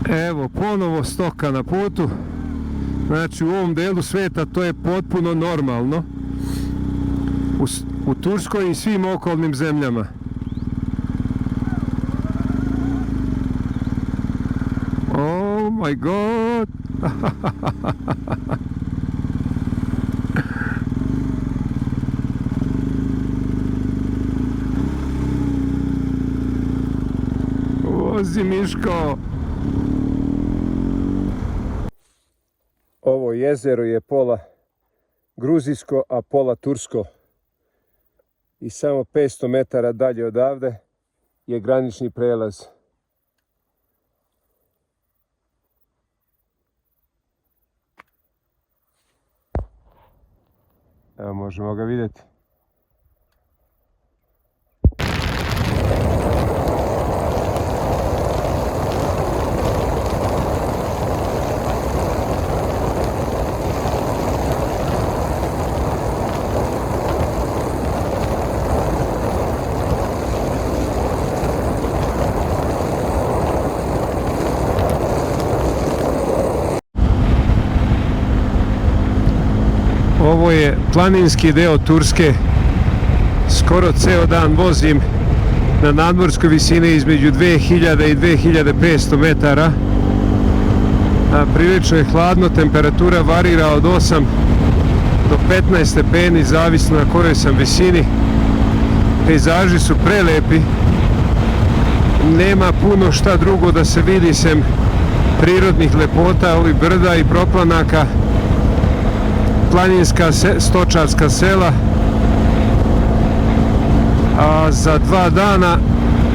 Evo, ponovo stoka na putu. Znači, u ovom delu sveta to je potpuno normalno. U Turskoj i svim okolnim zemljama. Oh my god! Vozi Miško! Ovo jezero je pola gruzijsko, a pola tursko. I samo 500 metara dalje odavde je granični prelaz. Evo, možemo ga vidjeti. Ovo je planinski deo Turske. Skoro ceo dan vozim na nadmorskoj visini između 2000 i 2500 metara. Prilično je hladno, temperatura varira od 8 do 15 stepeni, zavisno na kojoj sam visini. Pejzaži su prelepi. Nema puno šta drugo da se vidi sem prirodnih lepota, ovih brda i proplanaka. Planinska stočarska sela, a za 2 dana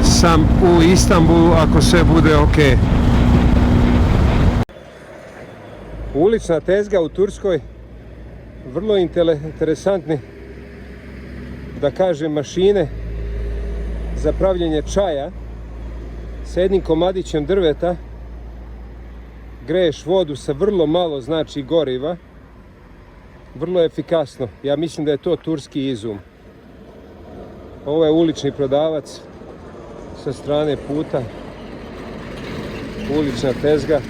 sam u Istanbulu ako sve bude ok. Ulična tezga u Turskoj, vrlo interesantni, da kažem, mašine za pravljenje čaja. Sa jednim komadićem drveta greješ vodu sa vrlo malo, znači, goriva. Vrlo efikasno. Ja mislim da je to turski izum. Ovo je ulični prodavac sa strane puta. Ulična tezga.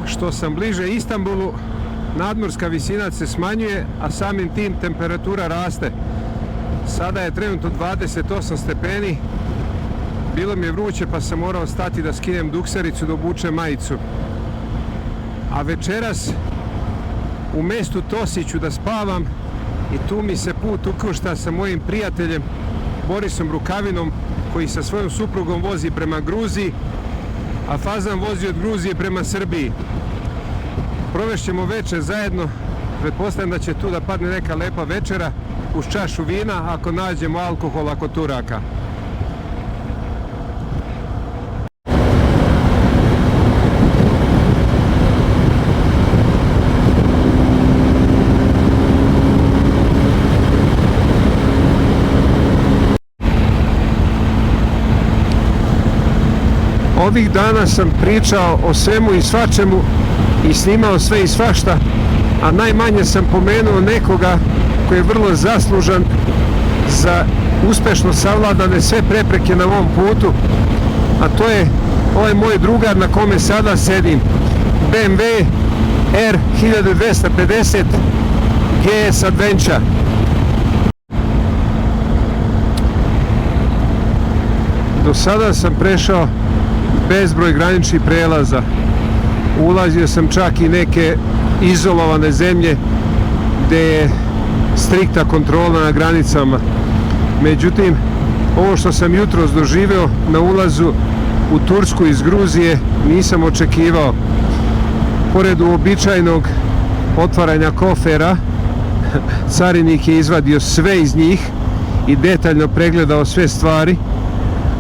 Što sam bliže Istanbulu, nadmorska visina se smanjuje, a samim tim temperatura raste. Sada je trenutno 28 stepeni. Bilo mi je vruće pa sam morao stati da skinem duksericu, da obučem majicu. A večeras u mestu Tosiću da spavam i tu mi se put ukršta sa mojim prijateljem Borisom Rukavinom, koji sa svojom suprugom vozi prema Gruziji, a Fazan vozi od Gruzije prema Srbiji. Provešćemo večer zajedno. Pretpostavljam da će tu da padne neka lepa večera uz čašu vina, ako nađemo alkohol, ako Turaka. Ovih dana sam pričao o svemu i svačemu i snimao sve i svašta, a najmanje sam pomenuo nekoga koji je vrlo zaslužan za uspešno savladane sve prepreke na ovom putu, a to je ovaj moj drugar na kome sada sedim, BMW R 1250 GS Adventure. Do sada sam prešao bezbroj graničnih prelaza. Ulazio sam čak i neke izolovane zemlje gdje je striktna kontrola na granicama. Međutim, ovo što sam jutros doživeo na ulazu u Tursku iz Gruzije nisam očekivao. Pored uobičajenog otvaranja kofera, carinik je izvadio sve iz njih i detaljno pregledao sve stvari.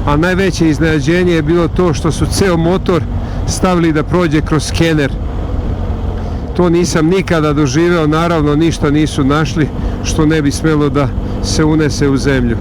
A najveće iznenađenje je bilo to što su ceo motor stavili da prođe kroz skener. To nisam nikada doživeo, naravno ništa nisu našli što ne bi smjelo da se unese u zemlju.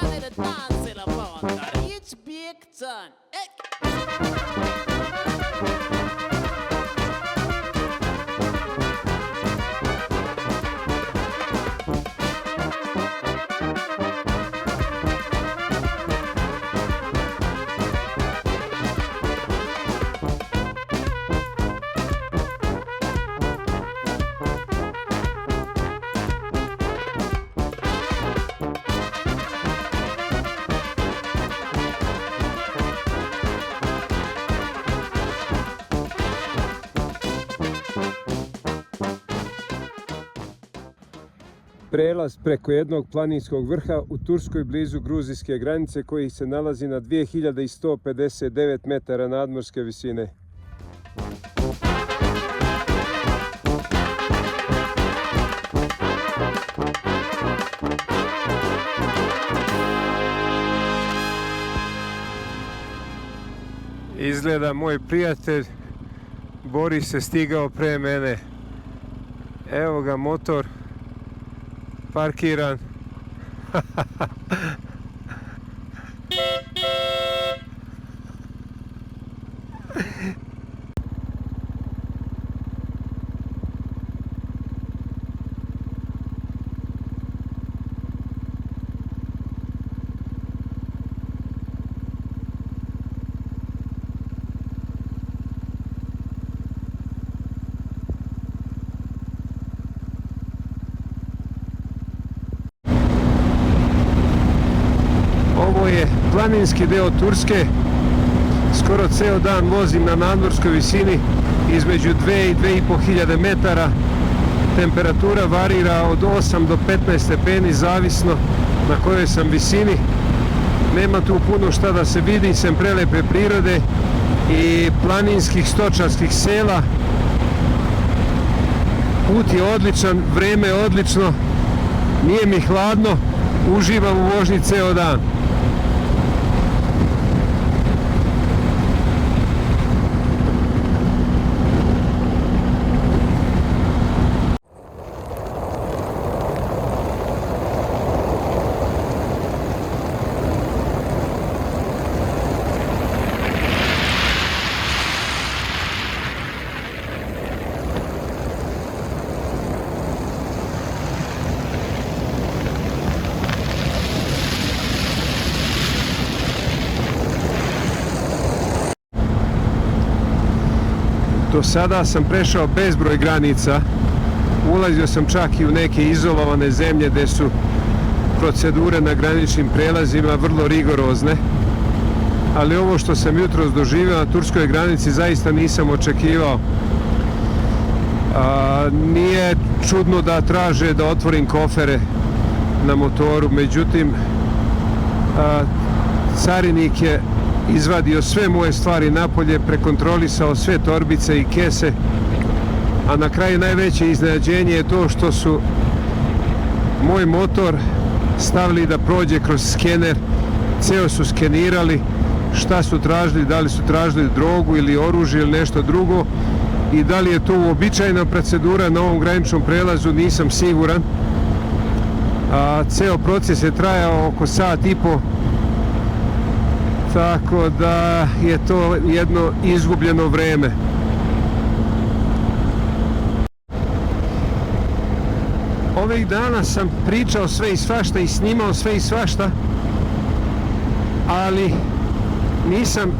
Johnny the dancing upon that each big turn. Hey. Prelaz preko jednog planinskog vrha u Turskoj blizu gruzijske granice koji se nalazi na 2159 metara nadmorske visine. Izgleda moj prijatelj Boris se stigao pre mene. Evo ga motor parkiran. Ovo je planinski deo Turske, skoro ceo dan vozim na nadmorskoj visini između 2 i 2500 metara. Temperatura varira od 8 do 15 stepeni zavisno na kojoj sam visini. Nema tu puno šta da se vidi sem prelepe prirode i planinskih stočarskih sela. Put je odličan, vreme je odlično, nije mi hladno, uživam u vožnji ceo dan. Do sada sam prešao bezbroj granica, ulazio sam čak i u neke izolovane zemlje gdje su procedure na graničnim prelazima vrlo rigorozne, ali ovo što sam jutros doživio na turskoj granici zaista nisam očekivao. Nije čudno da traže da otvorim kofere na motoru, međutim carinik je izvadio sve moje stvari napolje, prekontrolisao sve torbice i kese, a na kraju najveće iznenađenje je to što su moj motor stavili da prođe kroz skener, ceo su skenirali, šta su tražili, da li su tražili drogu ili oružje ili nešto drugo i da li je to uobičajena procedura na ovom graničnom prelazu, nisam siguran. Ceo proces je trajao oko sat i po, tako da je to jedno izgubljeno vreme. Ovih dana sam pričao sve i svašta i snimao sve i svašta, ali nisam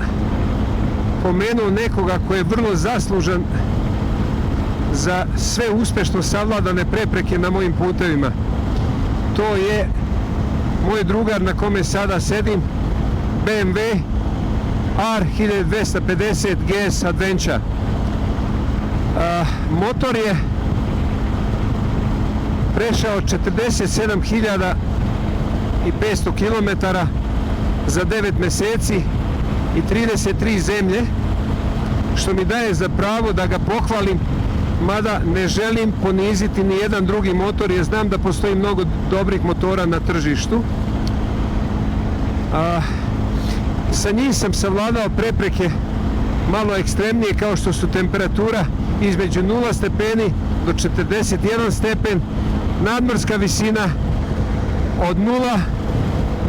pomenuo nekoga koji je vrlo zaslužan za sve uspešno savladane prepreke na mojim putevima. To je moj drugar na kome sada sedim, BMW R1250 GS Adventure. Motor je prešao 47.500 km za 9 mjeseci i 33 zemlje, što mi daje za pravo da ga pohvalim, mada ne želim poniziti ni jedan drugi motor jer znam da postoji mnogo dobrih motora na tržištu. Sa njim sam savladao prepreke malo ekstremnije kao što su temperatura između 0 stepeni do 41 stepen, nadmorska visina od 0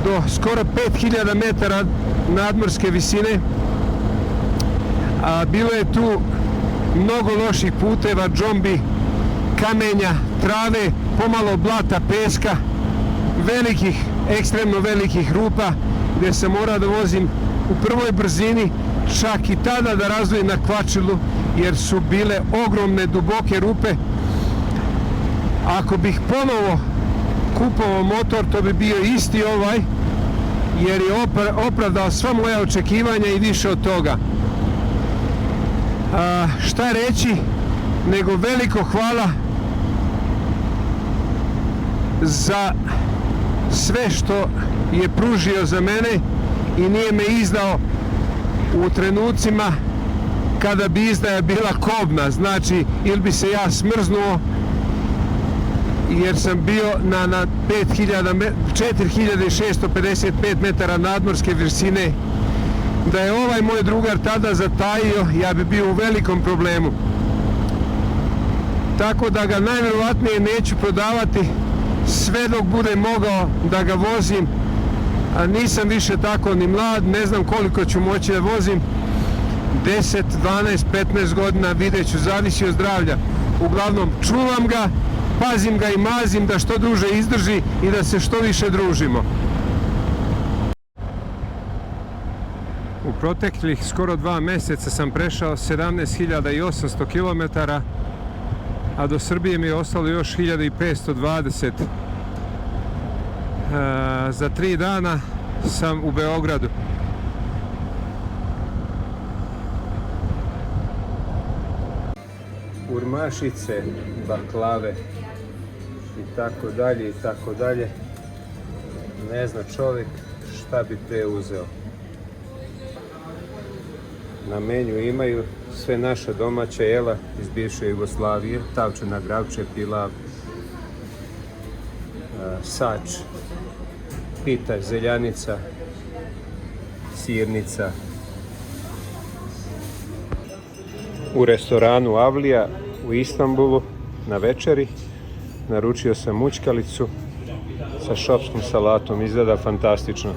do skoro 5000 metara nadmorske visine. A bilo je tu mnogo loših puteva, džombi, kamenja, trave, pomalo blata, peska, velikih, ekstremno velikih rupa gdje sam morao da vozim u prvoj brzini, čak i tada da razdvojim na kvačilu jer su bile ogromne duboke rupe. Ako bih ponovo kupovao motor, to bi bio isti ovaj, jer je opravdao sva moja očekivanja i više od toga. Šta reći, nego veliko hvala za sve što je pružio za mene i nije me izdao u trenucima kada bi izdaja bila kobna, znači ili bi se ja smrznuo jer sam bio na 4655 metara nadmorske visine. Da je ovaj moj drugar tada zatajio, ja bi bio u velikom problemu. Tako da ga najvjerovatnije neću prodavati sve dok budem mogao da ga vozim, a nisam više tako ni mlad, ne znam koliko ću moći da vozim, 10, 12, 15 godina, vidjet ću, zavisi od zdravlja. Uglavnom čuvam ga, pazim ga i mazim da što duže izdrži i da se što više družimo. U proteklih skoro 2 mjeseca sam prešao 17.800 km, a do Srbije mi je ostalo još 1520. Za 3 dana sam u Beogradu. Urmašice, baklave i tako dalje i tako dalje. Ne zna čovjek šta bi pre uzeo. Na menju imaju sve naša domaća jela iz bivše Jugoslavije, tavčana, gravče, pilav, sač, pita, zeljanica, sirnica. U restoranu Avlija u Istanbulu na večeri naručio sam mućkalicu sa šopskom salatom, izgleda fantastično.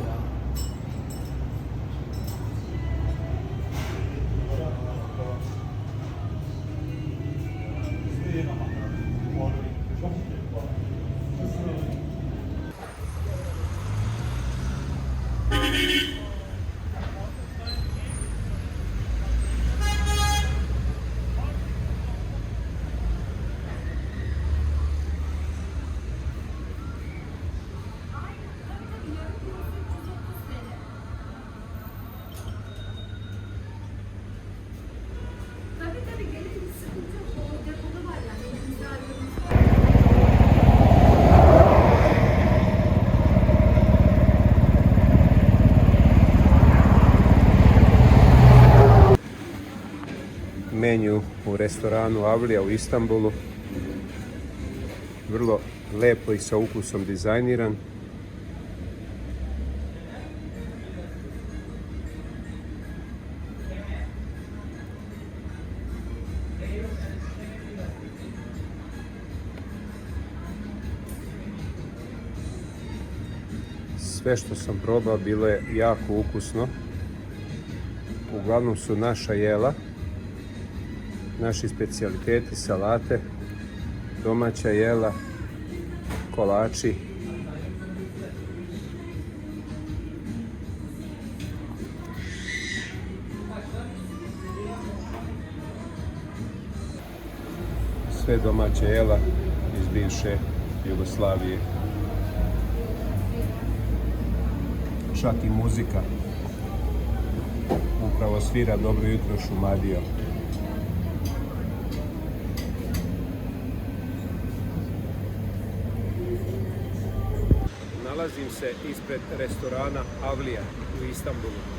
Menju u restoranu Avlija u Istanbulu, vrlo lepo i sa ukusom dizajniran. Sve što sam probao bilo je jako ukusno. Uglavnom su naša jela, naši specijaliteti, salate, domaća jela, kolači. Sve domaća jela iz bivše Jugoslavije. Čak i muzika. Upravo svira Dobro jutro Šumadija. Nalazim se ispred restorana Avlija u Istanbulu.